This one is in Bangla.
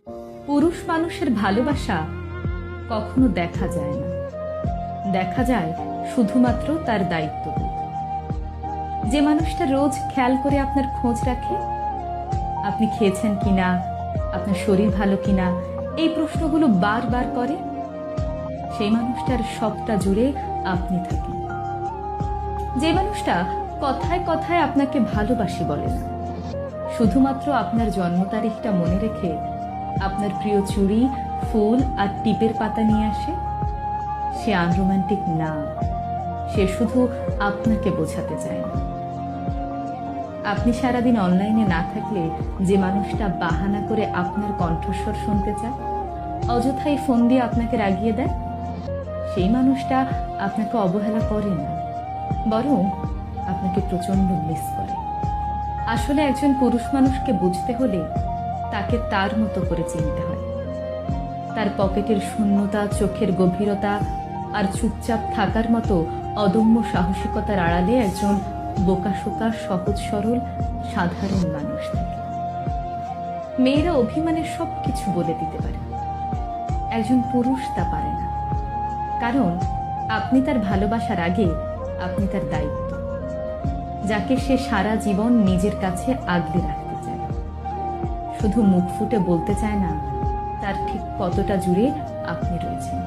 পুরুষ মানুষের ভালোবাসা কখনো দেখা যায় না, দেখা যায় শুধুমাত্র তার দায়িত্ববোধ। যে মানুষটা রোজ খেয়াল করে আপনার খোঁজ রাখে, আপনি খেয়েছেন কিনা, আপনার শরীর ভালো কিনা, এই প্রশ্নগুলো বারবার করে, সেই মানুষটার সবটা জুড়ে আপনি থাকেন। যে মানুষটা কথায় কথায় আপনাকে ভালোবাসি বলে না, শুধুমাত্র আপনার জন্ম তারিখটা মনে রেখে আপনার প্রিয় চুড়ি, ফুল আর টিপের পাতা নিয়ে আসে, সে আনরোম্যান্টিক না, সে শুধু আপনাকে বোঝাতে চায় না। আপনি সারাদিন অনলাইনে না থাকলে যে মানুষটা বাহানা করে আপনার কণ্ঠস্বর শুনতে চায়, অযথাই ফোন দিয়ে আপনাকে রাগিয়ে দেয়, সেই মানুষটা আপনাকে অবহেলা করে না, বরং আপনাকে প্রচন্ড মিস করে। আসলে একজন পুরুষ মানুষকে বুঝতে হলে তাকে তার মতো করে চিনতে হয়। তার পকেটের শূন্যতা, চোখের গভীরতা আর চুপচাপ থাকার মতো অদম্য সাহসিকতার আড়ালে একজন বোকাশোকা, সহজ সরল, সাধারণ মানুষ থাকে। মেয়েরা অভিমানের সবকিছু বলে দিতে পারে, একজন পুরুষ তা পারে না। কারণ আপনি তার ভালোবাসার আগে আপনি তার দায়িত্ব, যাকে সে সারা জীবন নিজের কাছে আগলে রাখতে চায়। শুধু মুখ ফুটে বলতে চায় না তার ঠিক কতটা জুড়ে আপনি রয়েছেন।